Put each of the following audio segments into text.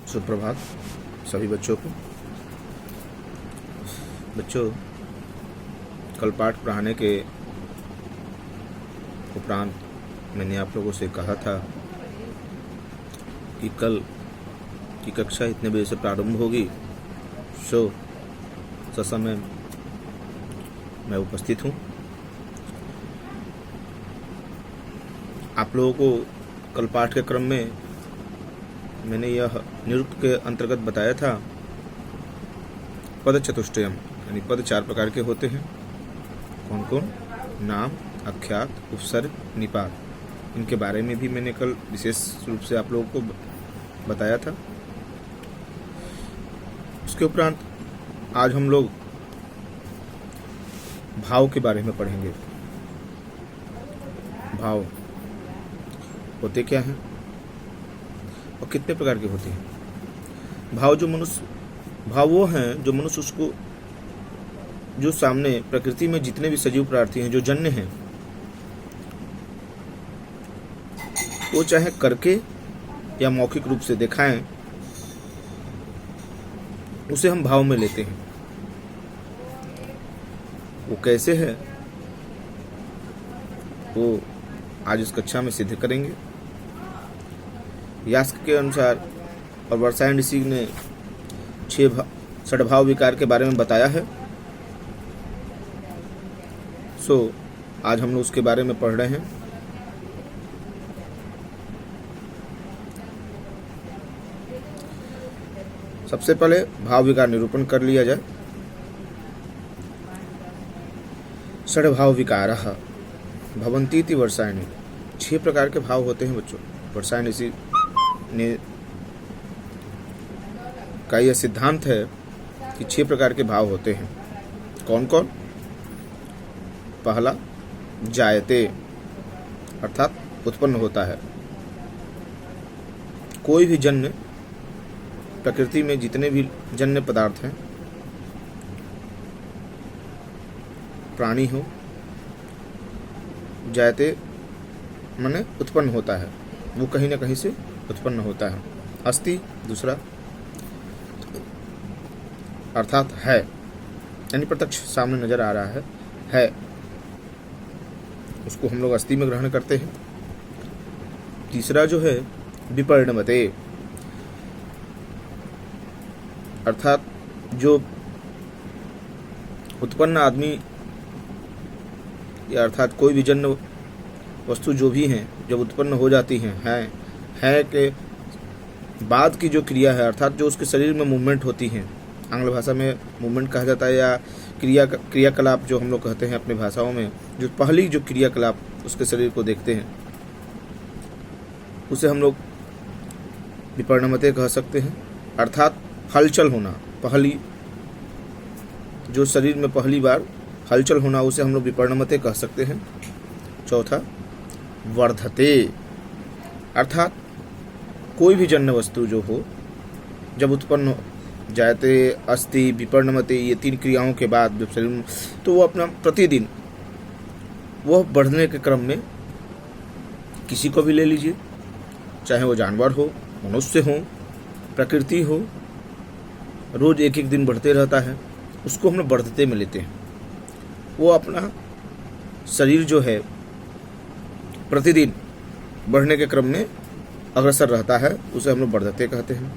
सुप्रभात सभी बच्चों को। बच्चों, कल पाठ पढ़ाने के उपरांत मैंने आप लोगों से कहा था कि कल की कक्षा इतने बजे से प्रारंभ होगी, सो ससमय मैं उपस्थित हूँ। आप लोगों को कल पाठ के क्रम में मैंने यह निरुक्त के अंतर्गत बताया था पद चतुष्टयम, यानी पद 4 प्रकार के होते हैं। कौन कौन? नाम, अख्यात, उपसर्ग, निपात। इनके बारे में भी मैंने कल विशेष रूप से आप लोगों को बताया था। उसके उपरांत आज हम लोग भाव के बारे में पढ़ेंगे। भाव होते क्या हैं और कितने प्रकार के होते हैं? भाव वो हैं जो मनुष्य उसको, जो सामने प्रकृति में जितने भी सजीव प्रार्थी हैं, जो जन्य हैं, वो चाहे करके या मौखिक रूप से दिखाएं, उसे हम भाव में लेते हैं। वो कैसे है वो आज इस कक्षा में सिद्ध करेंगे। यास्क के अनुसार और वर्षायन ऋषि ने 6 षड्भाव विकार के बारे में बताया है। सो आज हम लोग उसके बारे में पढ़ रहे हैं। सबसे पहले भाव विकार निरूपण कर लिया जाए। षड्भाव विकारः भवन्तीति वर्षायने। 6 प्रकार के भाव होते हैं बच्चों। वर्षायन ऋषि ने का यह सिद्धांत है कि 6 प्रकार के भाव होते हैं। कौन कौन? पहला जायते, अर्थात उत्पन्न होता है। कोई भी जन्य, प्रकृति में जितने भी जन्य पदार्थ हैं, प्राणी हो, जायते माने उत्पन्न होता है, वो कहीं ना कहीं से उत्पन्न होता है। अस्ति दूसरा, अर्थात है, यानी प्रत्यक्ष सामने नजर आ रहा है, उसको हम लोग अस्ति में ग्रहण करते हैं। तीसरा जो है विपरिणमते, अर्थात जो उत्पन्न आदमी या अर्थात कोई भी जन्य वस्तु जो भी हैं, जब उत्पन्न हो जाती हैं, है के बाद की जो क्रिया है, अर्थात जो उसके शरीर में मूवमेंट होती हैं, आंग्ल भाषा में मूवमेंट कहा जाता है, या क्रियाकलाप जो हम लोग कहते हैं अपनी भाषाओं में, जो पहली जो क्रियाकलाप उसके शरीर को देखते हैं, उसे हम लोग विपरिणमते कह सकते हैं। अर्थात हलचल होना, पहली जो शरीर में पहली बार हलचल होना, उसे हम लोग विपरिणमते कह सकते हैं। चौथा वर्धते, अर्थात कोई भी जन्य वस्तु जो हो, जब उत्पन्न हो, जायते, अस्ति, विपरिणमते, ये 3 क्रियाओं के बाद जब शरीर, तो वो अपना प्रतिदिन वह बढ़ने के क्रम में, किसी को भी ले लीजिए, चाहे वो जानवर हो, मनुष्य हो, प्रकृति हो, रोज एक एक दिन बढ़ते रहता है, उसको हम लोग बढ़ते में लेते हैं। वो अपना शरीर जो है प्रतिदिन बढ़ने के क्रम में अग्रसर रहता है, उसे हम लोग बढ़ते कहते हैं।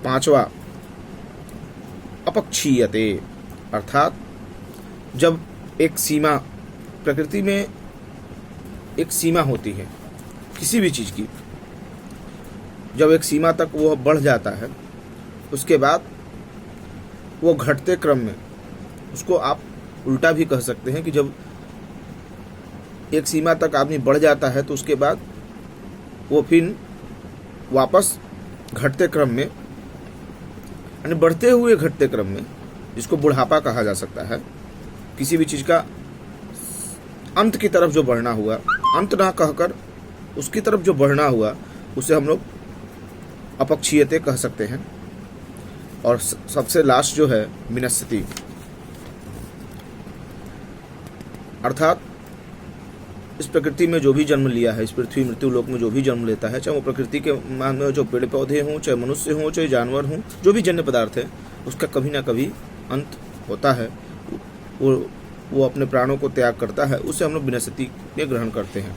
5वां अपक्षीयते, अर्थात जब एक सीमा, प्रकृति में एक सीमा होती है किसी भी चीज की, जब एक सीमा तक वो बढ़ जाता है, उसके बाद वो घटते क्रम में, उसको आप उल्टा भी कह सकते हैं कि जब एक सीमा तक आदमी बढ़ जाता है, तो उसके बाद वो फिर वापस घटते क्रम में, यानी बढ़ते हुए घटते क्रम में, जिसको बुढ़ापा कहा जा सकता है, किसी भी चीज का अंत की तरफ जो बढ़ना हुआ, अंत ना कहकर उसकी तरफ जो बढ़ना हुआ, उसे हम लोग अपक्षीयते कह सकते हैं। और सबसे लास्ट जो है विनश्यति, अर्थात इस प्रकृति में जो भी जन्म लिया है, इस पृथ्वी मृत्यु लोक में जो भी जन्म लेता है, चाहे वो प्रकृति के मान में जो पेड़ पौधे हों, चाहे मनुष्य हों, चाहे जानवर हों, जो भी जन्य पदार्थ है, उसका कभी ना कभी अंत होता है। वो अपने प्राणों को त्याग करता है, उसे हम लोग विनश्यति में ग्रहण करते हैं।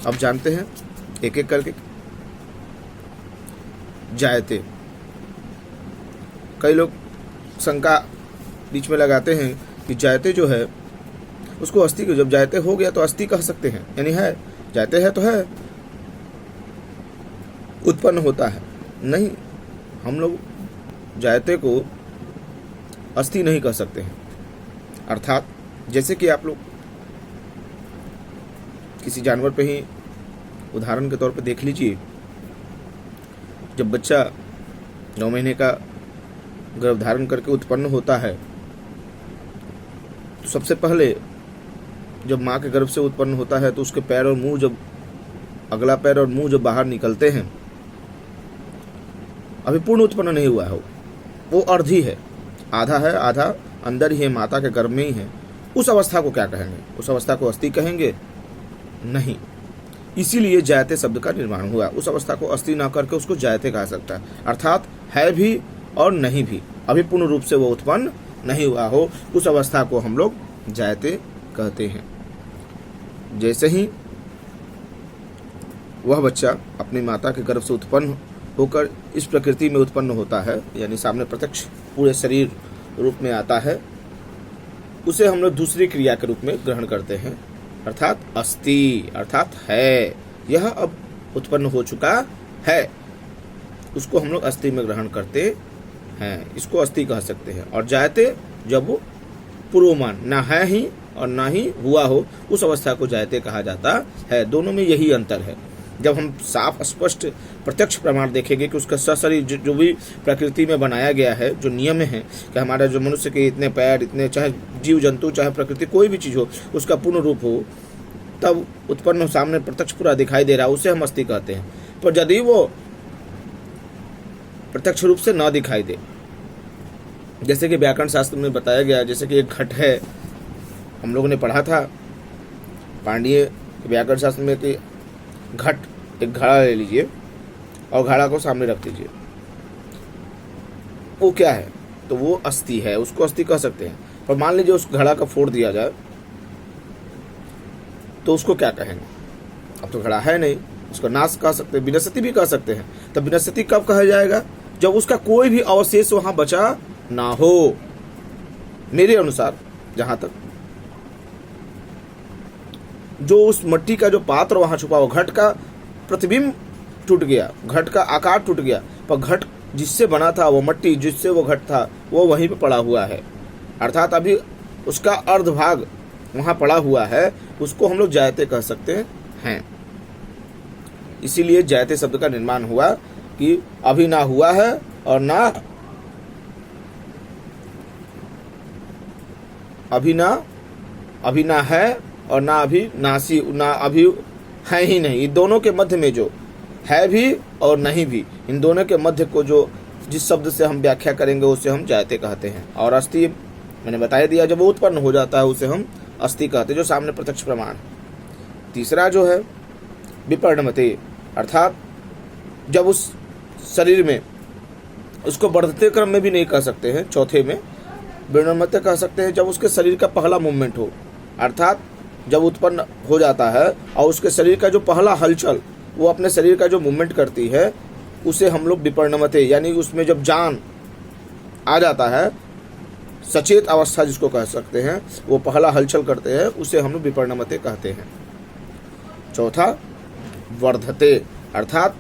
अब जानते हैं एक एक करके। जायते, कई लोग शंका बीच में लगाते हैं कि जायते जो है उसको अस्थि को, जब जायते हो गया तो अस्थि कह सकते हैं, यानी है, जायते है तो है, उत्पन्न होता है। नहीं, हम लोग जायते को अस्थि नहीं कह सकते हैं। अर्थात जैसे कि आप लोग किसी जानवर पे ही उदाहरण के तौर पे देख लीजिए, जब बच्चा 9 महीने का गर्भ धारण करके उत्पन्न होता है तो सबसे पहले जब माँ के गर्भ से उत्पन्न होता है तो उसके पैर और मुंह, जब अगला पैर और मुंह जब बाहर निकलते हैं, अभी पूर्ण उत्पन्न नहीं हुआ है, वो अर्धी है, आधा है, आधा अंदर ही है, माता के गर्भ में ही है। उस अवस्था को क्या कहेंगे? उस अवस्था को अस्थि कहेंगे? नहीं। इसीलिए जायते शब्द का निर्माण हुआ। उस अवस्था को अस्थि ना करके उसको जायते कहा सकता है, अर्थात है भी और नहीं भी, अभी पूर्ण रूप से वो उत्पन्न नहीं हुआ हो, उस अवस्था को हम लोग जायते कहते हैं। जैसे ही वह बच्चा अपनी माता के गर्भ से उत्पन्न होकर इस प्रकृति में उत्पन्न होता है, यानी सामने प्रत्यक्ष पूरे शरीर रूप में आता है, उसे हम लोग दूसरी क्रिया के रूप में ग्रहण करते हैं, अर्थात अस्ति, अर्थात है, यह अब उत्पन्न हो चुका है, उसको हम लोग अस्ति में ग्रहण करते हैं, इसको अस्ति कह सकते हैं। और जायते जब वो पूर्वमान ना है ही और ना ही हुआ हो, उस अवस्था को जायते कहा जाता है। दोनों में यही अंतर है। जब हम साफ स्पष्ट प्रत्यक्ष प्रमाण देखेंगे कि उसका सशरीर जो भी प्रकृति में बनाया गया है, जो नियम है कि हमारा जो मनुष्य के इतने पैर, इतने, चाहे जीव जंतु, चाहे प्रकृति, कोई भी चीज हो, उसका पूर्ण रूप हो, तब उत्पन्न सामने प्रत्यक्ष पूरा दिखाई दे रहा है, उसे हम अस्थि कहते हैं। पर यदि वो प्रत्यक्ष रूप से न दिखाई दे, जैसे कि व्याकरण शास्त्र में बताया गया, जैसे कि एक घट है, हम लोगों ने पढ़ा था पांडीय व्याकरण शास्त्र में कि घट, एक घड़ा ले लीजिए और घड़ा को सामने रख दीजिए, वो क्या है? तो वो अस्थि है, उसको अस्थि कह सकते हैं। पर मान लीजिए उस घड़ा का फोड़ दिया जाए तो उसको क्या कहेंगे? अब तो घड़ा है नहीं, उसका नाश कह सकते हैं, विनश्यति भी कह सकते हैं। तब विनश्यति कब कहा जाएगा? जब उसका कोई भी अवशेष वहां बचा ना हो। मेरे अनुसार जहां तक जो उस मिट्टी का जो पात्र वहां छुपा हुआ, घट का प्रतिबिंब टूट गया, घट का आकार टूट गया, पर घट जिससे बना था, वो मिट्टी जिससे वो घट था, वो वहीं पे पड़ा हुआ है, अर्थात अभी उसका अर्ध भाग वहां पड़ा हुआ है, उसको हम लोग जायते कह सकते हैं। इसीलिए जायते शब्द का निर्माण हुआ कि अभी ना हुआ है और ना अभी ना है और ना अभी नासी, ना अभी है ही नहीं। इन दोनों के मध्य में जो है भी और नहीं भी, इन दोनों के मध्य को जो जिस शब्द से हम व्याख्या करेंगे उसे हम जायते कहते हैं। और अस्थि मैंने बता दिया, जब वो उत्पन्न हो जाता है उसे हम अस्थि कहते हैं, जो सामने प्रत्यक्ष प्रमाण। तीसरा जो है विपर्णमते, अर्थात जब उस शरीर में, उसको बढ़ते क्रम में भी नहीं कह सकते हैं, चौथे में विपर्णमते कह सकते हैं, जब उसके शरीर का पहला मूवमेंट हो, अर्थात जब उत्पन्न हो जाता है और उसके शरीर का जो पहला हलचल, वो अपने शरीर का जो मूवमेंट करती है, उसे हम लोग विपर्णमते, यानी उसमें जब जान आ जाता है, सचेत अवस्था जिसको कह सकते हैं, वो पहला हलचल करते हैं, उसे हम लोग विपर्णमते कहते हैं। चौथा वर्धते, अर्थात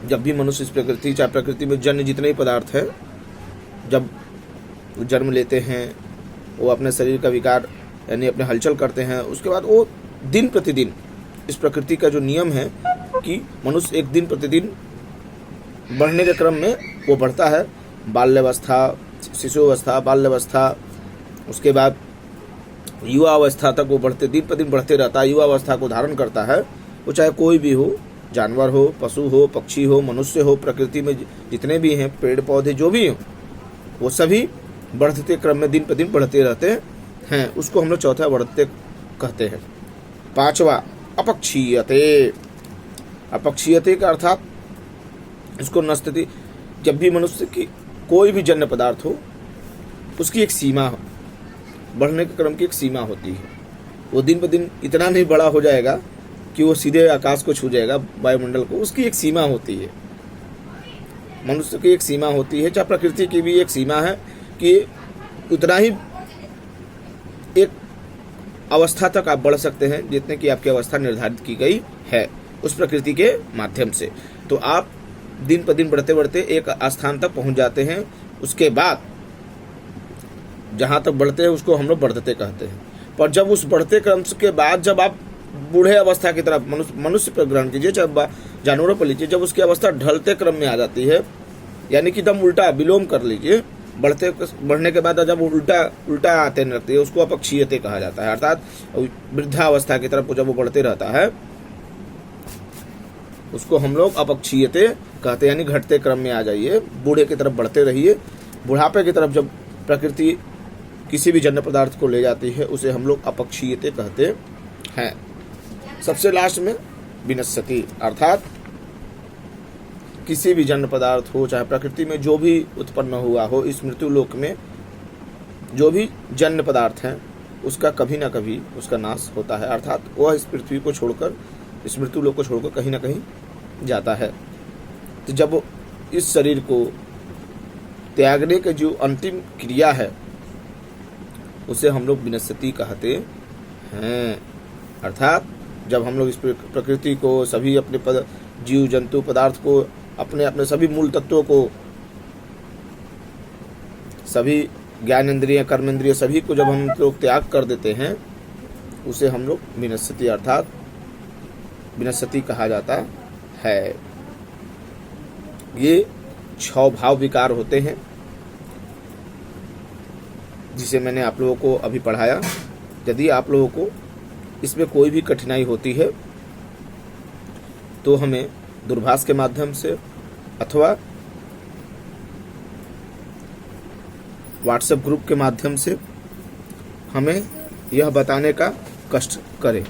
जब भी मनुष्य इस प्रकृति, चाहे प्रकृति में जन्य जितने ही पदार्थ है, जब जन्म लेते हैं, वो अपने शरीर का विकार यानी अपने हलचल करते हैं, उसके बाद वो दिन प्रतिदिन, इस प्रकृति का जो नियम है कि मनुष्य एक दिन प्रतिदिन बढ़ने के क्रम में वो बढ़ता है, बाल्यावस्था, शिशु अवस्था, बाल्यावस्था, उसके बाद युवा अवस्था तक वो बढ़ते, दिन प्रतिदिन बढ़ते रहता है, युवा अवस्था को धारण करता है। वो चाहे कोई भी हो, जानवर हो, पशु हो, पक्षी हो, मनुष्य हो, प्रकृति में जितने भी हैं, पेड़ पौधे जो भी हो, वो सभी बढ़ते क्रम में दिन प्रतिदिन बढ़ते रहते हैं, उसको हम लोग चौथा वर्धते कहते हैं। पांचवा अपक्षीयते। अपक्षीयते का अर्थात इसको नस्ति, जब भी मनुष्य की कोई भी जन्य पदार्थ हो उसकी एक सीमा हो, बढ़ने के क्रम की एक सीमा होती है। वो दिन ब दिन इतना नहीं बड़ा हो जाएगा कि वो सीधे आकाश को छू जाएगा, वायुमंडल को, उसकी एक सीमा होती है। मनुष्य की एक सीमा होती है, चाहे प्रकृति की भी एक सीमा है कि उतना ही एक अवस्था तक आप बढ़ सकते हैं जितने की आपकी अवस्था निर्धारित की गई है उस प्रकृति के माध्यम से। तो आप दिन पर दिन बढ़ते बढ़ते एक स्थान तक पहुंच जाते हैं। उसके बाद जहां तक बढ़ते हैं उसको हम लोग बढ़ते कहते हैं। पर जब उस बढ़ते क्रम के बाद जब आप बूढ़े अवस्था की तरफ मनुष्य पर ग्रहण कीजिए, चाहे जानवरों पर लीजिए, जब उसकी अवस्था ढलते क्रम में आ जाती है, यानी कि एकदम उल्टा विलोम कर लीजिए, बढ़ने के बाद जब उल्टा आते लगती है, उसको अपक्षीयते कहा जाता है। अर्थात वृद्धावस्था की तरफ जब वो बढ़ते रहता है उसको हम लोग अपक्षीयते कहते हैं, यानी घटते क्रम में आ जाइए, बूढ़े की तरफ बढ़ते रहिए। बुढ़ापे की तरफ जब प्रकृति किसी भी जन्य पदार्थ को ले जाती है उसे हम लोग अपक्षीयते कहते हैं। सबसे लास्ट में विनश्यति, अर्थात किसी भी जन्य पदार्थ हो, चाहे प्रकृति में जो भी उत्पन्न हुआ हो, इस मृत्यु लोक में जो भी जन्य पदार्थ हैं उसका कभी ना कभी उसका नाश होता है। अर्थात वह इस पृथ्वी को छोड़कर, इस मृत्यु लोक को छोड़कर कहीं ना कहीं जाता है। तो जब इस शरीर को त्यागने की जो अंतिम क्रिया है उसे हम लोग विनश्यति कहते हैं। अर्थात जब हम लोग इस प्रकृति को, सभी अपने जीव जंतु पदार्थ को, अपने अपने सभी मूल तत्वों को, सभी ज्ञानेंद्रिय कर्मेंद्रिय सभी को जब हम लोग त्याग कर देते हैं उसे हम लोग विनश्यति अर्थात विनश्यति कहा जाता है। ये 6 भाव विकार होते हैं जिसे मैंने आप लोगों को अभी पढ़ाया। यदि आप लोगों को इसमें कोई भी कठिनाई होती है तो हमें दूरभाष के माध्यम से अथवा व्हाट्सएप ग्रुप के माध्यम से हमें यह बताने का कष्ट करें।